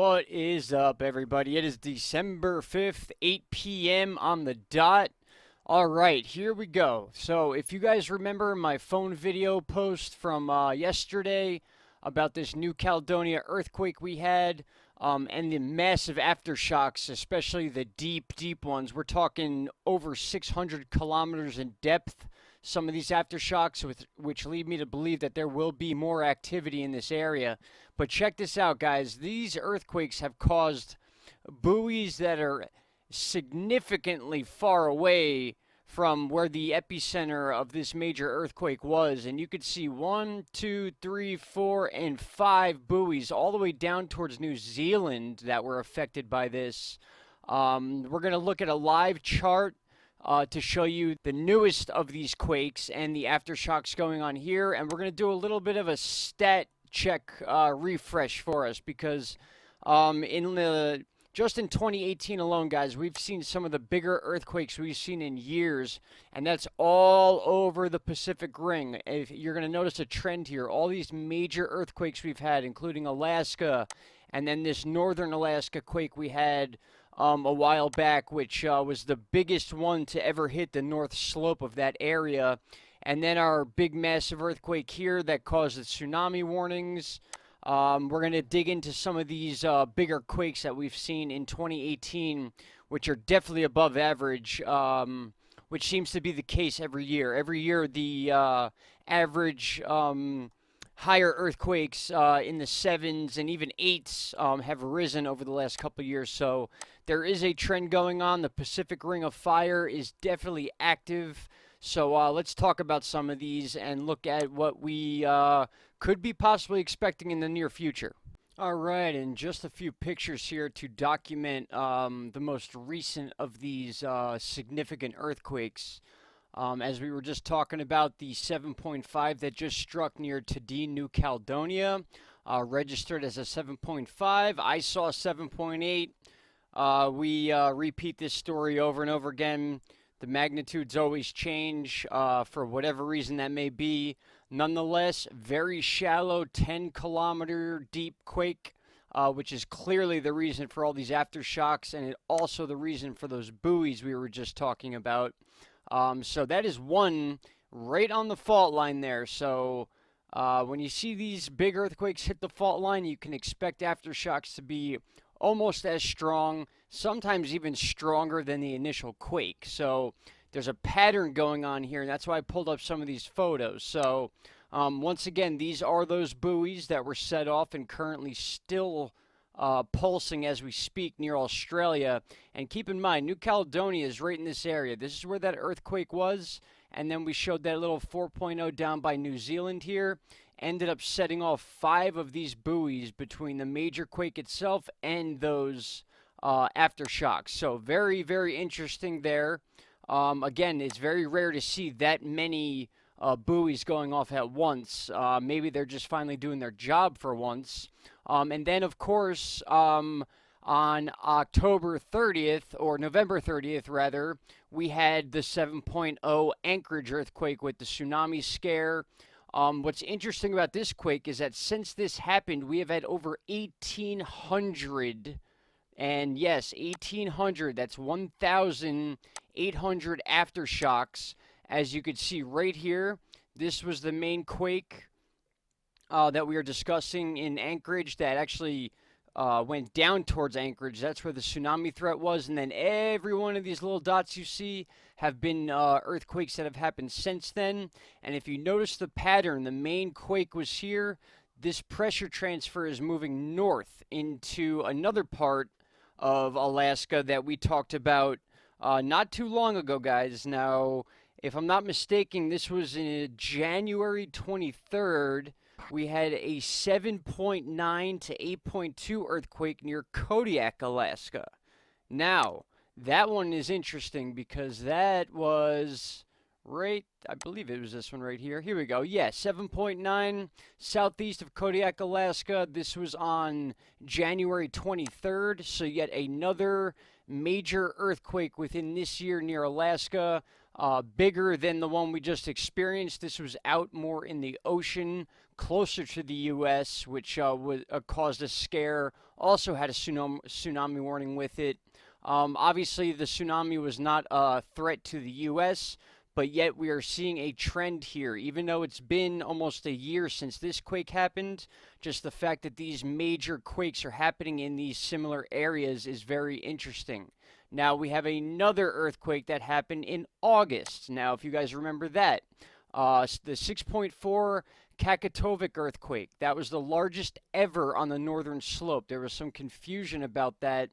What is up, everybody? It is December 5th, 8 p.m. on the dot. All right, here we go. So, if you guys remember my phone video post from yesterday about this New Caledonia earthquake we had, and the massive aftershocks, especially the deep, deep ones, we're talking over 600 kilometers in depth. Some of these aftershocks, which lead me to believe that there will be more activity in this area. But check this out, guys. These earthquakes have caused buoys that are significantly far away from where the epicenter of this major earthquake was. And you could see one, two, three, four, and five buoys all the way down towards New Zealand that were affected by this. We're going to look at a live chart to show you the newest of these quakes and the aftershocks going on here. And we're going to do a little bit of a stat check refresh for us because just in 2018 alone, guys, we've seen some of the bigger earthquakes we've seen in years, and that's all over the Pacific Ring. If you're going to notice a trend here, all these major earthquakes we've had, including Alaska, and then this northern Alaska quake we had a while back, which was the biggest one to ever hit the north slope of that area. And then our big massive earthquake here that caused the tsunami warnings. We're going to dig into some of these bigger quakes that we've seen in 2018, which are definitely above average, which seems to be the case every year. Every year, the average higher earthquakes in the 7s and even 8s have risen over the last couple of years. So there is a trend going on. The Pacific Ring of Fire is definitely active. So let's talk about some of these and look at what we could be possibly expecting in the near future. All right, and just a few pictures here to document the most recent of these significant earthquakes. As we were just talking about, the 7.5 that just struck near Tadine, New Caledonia, registered as a 7.5. I saw 7.8. We repeat this story over and over again. The magnitudes always change for whatever reason that may be. Nonetheless, very shallow 10-kilometer deep quake, which is clearly the reason for all these aftershocks, and also the reason for those buoys we were just talking about. So that is one right on the fault line there. So when you see these big earthquakes hit the fault line, you can expect aftershocks to be almost as strong, sometimes even stronger than the initial quake. So there's a pattern going on here, and that's why I pulled up some of these photos. So once again, these are those buoys that were set off and currently still pulsing as we speak near Australia. And keep in mind, New Caledonia is right in this area. This is where that earthquake was, and then we showed that little 4.0 down by New Zealand here. Ended up setting off 5 of these buoys between the major quake itself and those aftershocks. So very, very interesting there. Again, it's very rare to see that many buoys going off at once. Maybe they're just finally doing their job for once. And then, of course, on October 30th, or November 30th, rather, we had the 7.0 Anchorage earthquake with the tsunami scare. What's interesting about this quake is that since this happened, we have had over 1,800, and yes, 1,800, that's 1,800 aftershocks. As you can see right here, this was the main quake that we are discussing in Anchorage that actually went down towards Anchorage. That's where the tsunami threat was. And then every one of these little dots you see have been earthquakes that have happened since then. And if you notice the pattern, the main quake was here. This pressure transfer is moving north into another part of Alaska that we talked about not too long ago, guys. Now, if I'm not mistaken, this was in January 23rd. We had a 7.9 to 8.2 earthquake near Kodiak, Alaska. Now, that one is interesting because that was right, I believe it was this one right here. Here we go. Yeah, 7.9 southeast of Kodiak, Alaska. This was on January 23rd. So yet another major earthquake within this year near Alaska. Bigger than the one we just experienced. This was out more in the ocean, closer to the U.S., which caused a scare, also had a tsunami warning with it. Obviously, the tsunami was not a threat to the U.S., but yet we are seeing a trend here. Even though it's been almost a year since this quake happened, just the fact that these major quakes are happening in these similar areas is very interesting. Now, we have another earthquake that happened in August. Now, if you guys remember that, the 6.4 Kakatovic earthquake, that was the largest ever on the northern slope. There was some confusion about that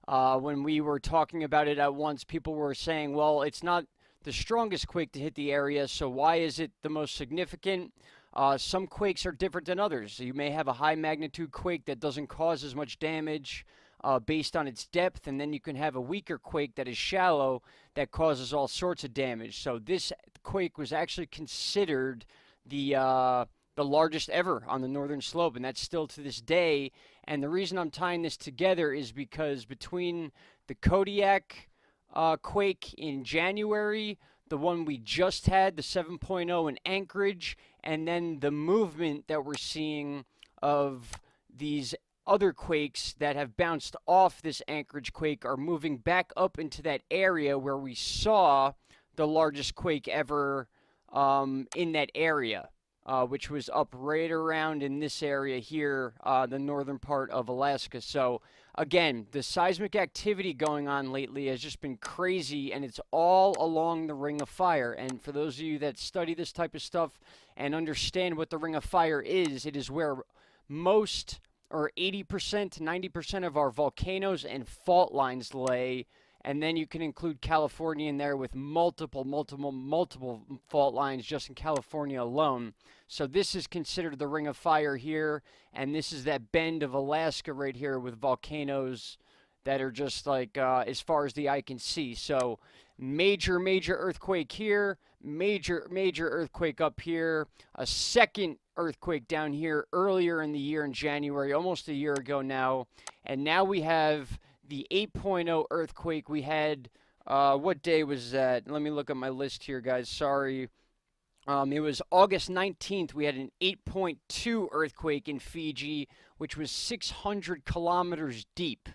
when we were talking about it at once. People were saying, well, it's not the strongest quake to hit the area, so why is it the most significant? Some quakes are different than others. So you may have a high magnitude quake that doesn't cause as much damage based on its depth, and then you can have a weaker quake that is shallow that causes all sorts of damage. So this quake was actually considered the largest ever on the northern slope, and that's still to this day. And the reason I'm tying this together is because between the Kodiak quake in January, the one we just had, the 7.0 in Anchorage, and then the movement that we're seeing of these other quakes that have bounced off this Anchorage quake are moving back up into that area where we saw the largest quake ever in that area, which was up right around in this area here, the northern part of Alaska. So again, the seismic activity going on lately has just been crazy, and it's all along the Ring of Fire. And for those of you that study this type of stuff and understand what the Ring of Fire is, it is where most, or 80% to 90% of our volcanoes and fault lines lay. And then you can include California in there with multiple fault lines just in California alone. So this is considered the Ring of Fire here, and this is that bend of Alaska right here with volcanoes that are just like as far as the eye can see. So major earthquake here, major earthquake up here, a second earthquake down here earlier in the year in January, almost a year ago now, and now we have the 8.0 earthquake we had. What day was that? Let me look at my list here, guys. Sorry. It was August 19th. We had an 8.2 earthquake in Fiji, which was 600 kilometers deep.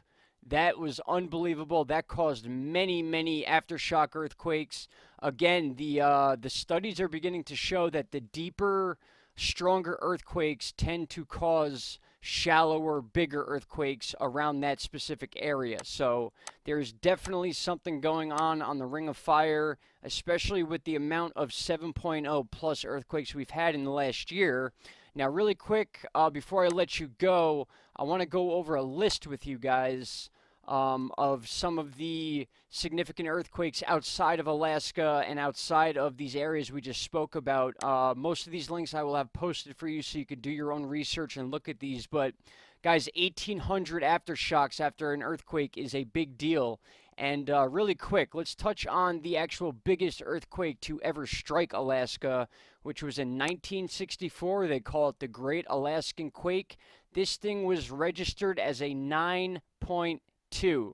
That was unbelievable. That caused many aftershock earthquakes. Again, the studies are beginning to show that the deeper, stronger earthquakes tend to cause shallower, bigger earthquakes around that specific area. So there's definitely something going on the Ring of Fire, especially with the amount of 7.0 plus earthquakes we've had in the last year. Now, really quick, before I let you go, I want to go over a list with you guys of some of the significant earthquakes outside of Alaska and outside of these areas we just spoke about. Most of these links I will have posted for you so you could do your own research and look at these. But guys, 1,800 aftershocks after an earthquake is a big deal. And really quick, let's touch on the actual biggest earthquake to ever strike Alaska, which was in 1964. They call it the Great Alaskan Quake. This thing was registered as a 9.2.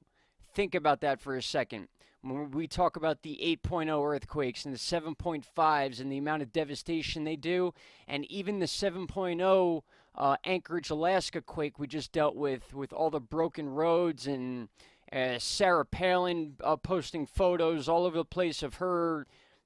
Think about that for a second. When we talk about the 8.0 earthquakes and the 7.5s and the amount of devastation they do, and even the 7.0 Anchorage, Alaska quake we just dealt with all the broken roads, and Sarah Palin posting photos all over the place of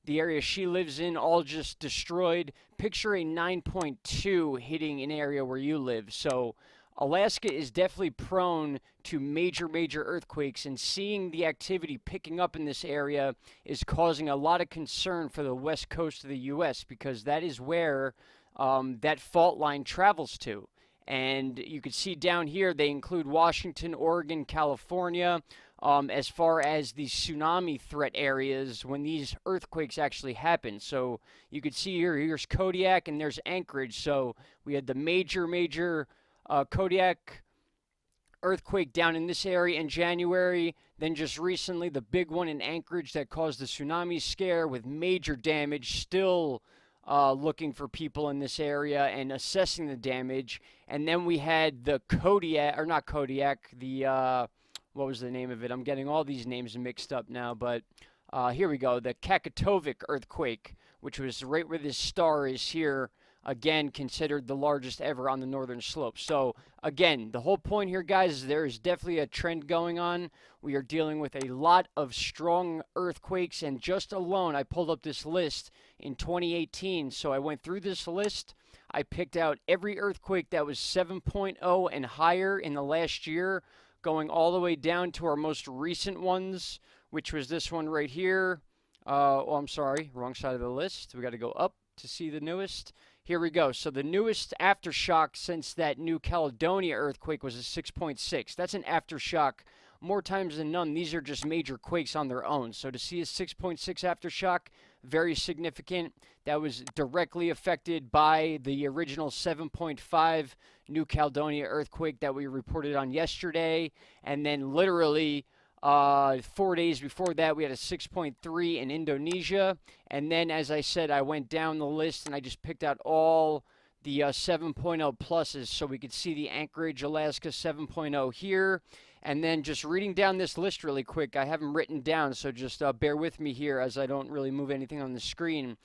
the area she lives in, all just destroyed. Picture a 9.2 hitting an area where you live. So Alaska is definitely prone to major earthquakes, and seeing the activity picking up in this area is causing a lot of concern for the west coast of the U.S. because that is where that fault line travels to. And you can see down here they include Washington, Oregon, California, as far as the tsunami threat areas when these earthquakes actually happen. So you can see here's Kodiak and there's Anchorage. So we had the major Kodiak earthquake down in this area in January. Then just recently, the big one in Anchorage that caused the tsunami scare with major damage. Still looking for people in this area and assessing the damage. And then we had the Kodiak, or not Kodiak, the, what was the name of it? I'm getting all these names mixed up now, but here we go. The Kakatovic earthquake, which was right where this star is here. again, considered the largest ever on the northern slope. So, again, the whole point here, guys, is there is definitely a trend going on. We are dealing with a lot of strong earthquakes, and just alone, I pulled up this list in 2018. So I went through this list. I picked out every earthquake that was 7.0 and higher in the last year, going all the way down to our most recent ones, which was this one right here. Oh, I'm sorry, wrong side of the list. We got to go up to see the newest. Here we go. So the newest aftershock since that New Caledonia earthquake was a 6.6. That's an aftershock more times than none. These are just major quakes on their own. So to see a 6.6 aftershock, very significant. That was directly affected by the original 7.5 New Caledonia earthquake that we reported on yesterday. And then literally 4 days before that, we had a 6.3 in Indonesia. And then, as I said, I went down the list and I just picked out all the 7.0 pluses so we could see the Anchorage, Alaska 7.0 here. And then just reading down this list really quick, I have them written down, so just bear with me here as I don't really move anything on the screen.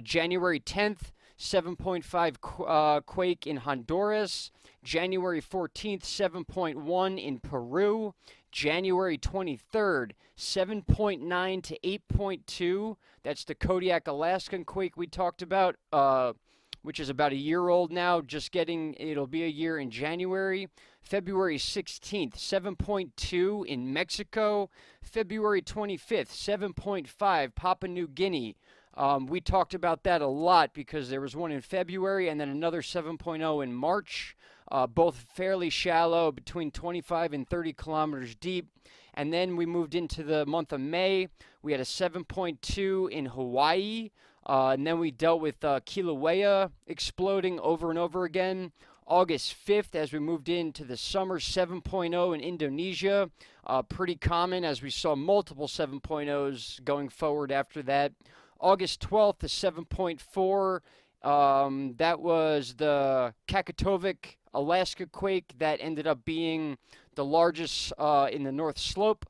January 10th, 7.5 quake in Honduras. January 14th, 7.1 in Peru. January 23rd, 7.9 to 8.2. That's the Kodiak, Alaskan quake we talked about, which is about a year old now, it'll be a year in January. February 16th, 7.2 in Mexico. February 25th, 7.5, Papua New Guinea. We talked about that a lot because there was one in February and then another 7.0 in March, both fairly shallow, between 25 and 30 kilometers deep. And then we moved into the month of May. We had a 7.2 in Hawaii. And then we dealt with Kilauea exploding over and over again. August 5th, as we moved into the summer, 7.0 in Indonesia. Pretty common, as we saw multiple 7.0s going forward after that. August 12th, the 7.4. That was the Kakatovic, Alaska quake that ended up being the largest in the North Slope.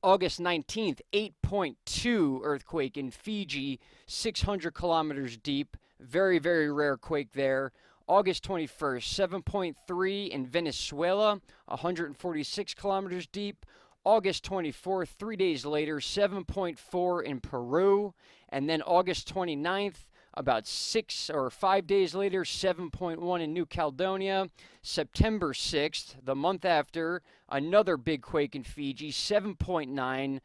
August 19th, 8.2 earthquake in Fiji, 600 kilometers deep. Very, very rare quake there. August 21st, 7.3 in Venezuela, 146 kilometers deep. August 24th, 3 days later, 7.4 in Peru. And then August 29th, about 6 or 5 days later, 7.1 in New Caledonia. September 6th, the month after, another big quake in Fiji, 7.9,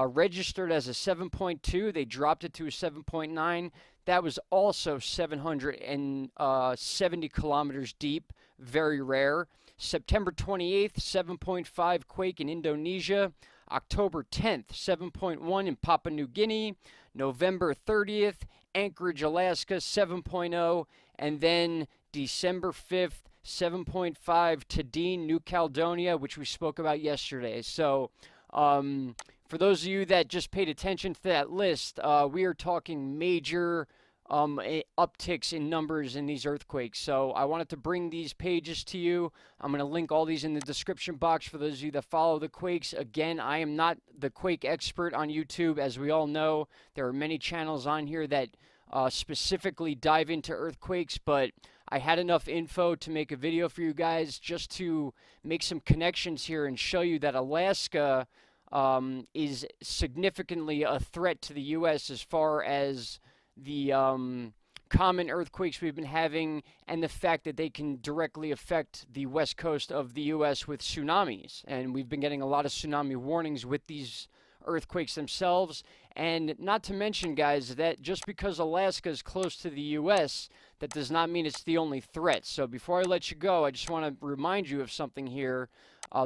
registered as a 7.2. They dropped it to a 7.9. That was also 770 kilometers deep, very rare. September 28th, 7.5 quake in Indonesia. October 10th, 7.1 in Papua New Guinea. November 30th, Anchorage, Alaska, 7.0. And then December 5th, 7.5 Tadine, New Caledonia, which we spoke about yesterday. So for those of you that just paid attention to that list, we are talking major upticks in numbers in these earthquakes. So I wanted to bring these pages to you. I'm going to link all these in the description box for those of you that follow the quakes. Again, I am not the quake expert on YouTube. As we all know, there are many channels on here that specifically dive into earthquakes, but I had enough info to make a video for you guys just to make some connections here and show you that Alaska is significantly a threat to the U.S. as far as the common earthquakes we've been having and the fact that they can directly affect the west coast of the U.S. with tsunamis. And we've been getting a lot of tsunami warnings with these earthquakes themselves. And not to mention, guys, that just because Alaska is close to the U.S., that does not mean it's the only threat. So before I let you go, I just want to remind you of something here.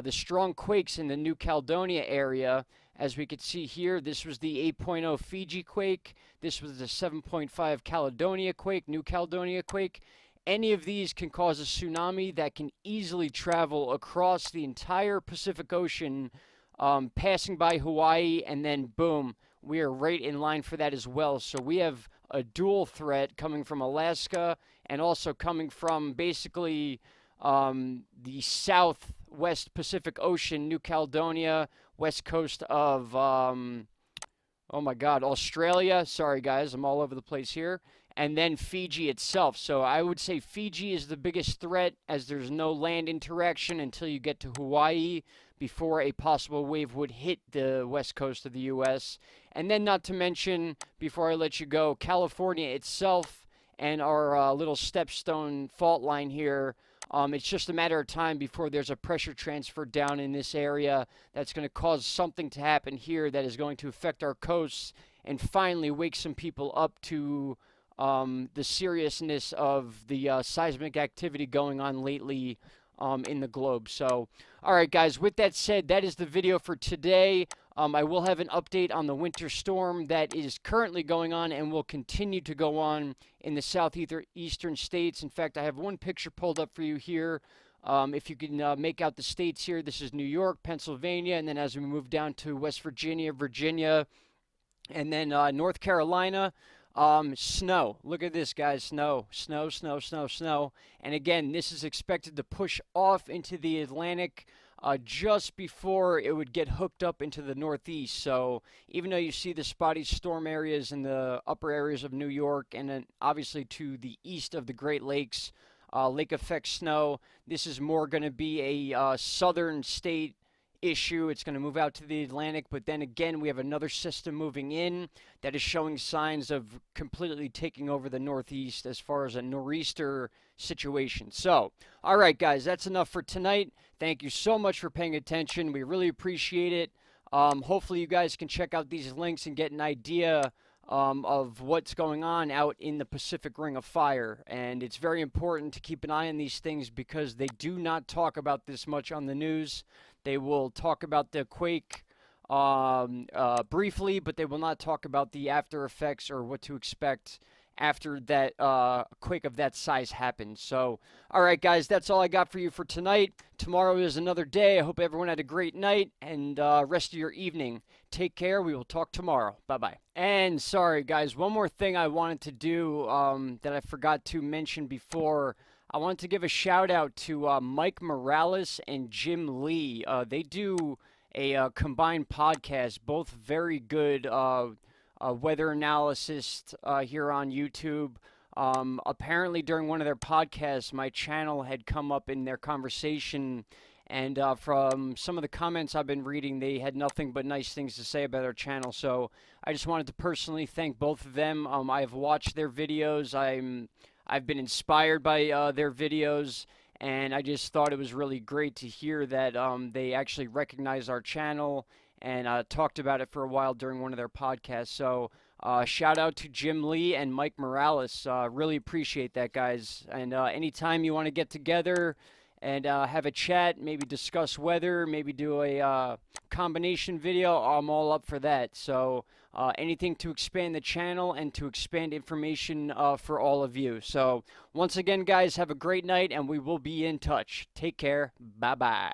The strong quakes in the New Caledonia area, as we could see here, this was the 8.0 Fiji quake. This was the 7.5 Caledonia quake, New Caledonia quake. Any of these can cause a tsunami that can easily travel across the entire Pacific Ocean, passing by Hawaii, and then boom, we are right in line for that as well. So we have a dual threat coming from Alaska and also coming from basically the southwest Pacific Ocean, New Caledonia, west coast of, oh my God, Australia. Sorry, guys, I'm all over the place here. and then Fiji itself. So I would say Fiji is the biggest threat, as there's no land interaction until you get to Hawaii before a possible wave would hit the west coast of the U.S. And then, not to mention, before I let you go, California itself and our little stepstone fault line here. It's just a matter of time before there's a pressure transfer down in this area that's going to cause something to happen here that is going to affect our coasts and finally wake some people up to the seriousness of the seismic activity going on lately in the globe. So, all right, guys, with that said, that is the video for today. I will have an update on the winter storm that is currently going on and will continue to go on in the southeastern states. In fact, I have one picture pulled up for you here. If you can make out the states here, this is New York, Pennsylvania, and then as we move down to West Virginia, and then North Carolina. Snow. Look at this, guys. Snow, snow, snow, snow, snow. And again, this is expected to push off into the Atlantic just before it would get hooked up into the Northeast. So even though you see the spotty storm areas in the upper areas of New York and then obviously to the east of the Great Lakes, lake effect snow, this is more going to be a southern state issue. It's going to move out to the Atlantic, but then again, we have another system moving in that is showing signs of completely taking over the Northeast as far as a nor'easter situation. So, all right, guys, that's enough for tonight. Thank you so much for paying attention. We really appreciate it. Hopefully, you guys can check out these links and get an idea of what's going on out in the Pacific Ring of Fire. And it's very important to keep an eye on these things because they do not talk about this much on the news. They will talk about the quake briefly, but they will not talk about the after effects or what to expect after that quake of that size happens. So, all right, guys, that's all I got for you for tonight. Tomorrow is another day. I hope everyone had a great night and rest of your evening. Take care. We will talk tomorrow. Bye-bye. And sorry, guys, one more thing I wanted to do that I forgot to mention before. I wanted to give a shout out to Mike Morales and Jim Lee. They do a combined podcast, both very good weather analysis here on YouTube. Apparently, during one of their podcasts, my channel had come up in their conversation, and from some of the comments I've been reading, they had nothing but nice things to say about our channel. So I just wanted to personally thank both of them. I've watched their videos. I've been inspired by their videos, and I just thought it was really great to hear that they actually recognized our channel and talked about it for a while during one of their podcasts. So shout out to Jim Lee and Mike Morales. Really appreciate that, guys. And anytime you want to get together and have a chat, maybe discuss weather, maybe do a combination video, I'm all up for that. So anything to expand the channel and to expand information for all of you. So once again, guys, have a great night, and we will be in touch. Take care. Bye-bye.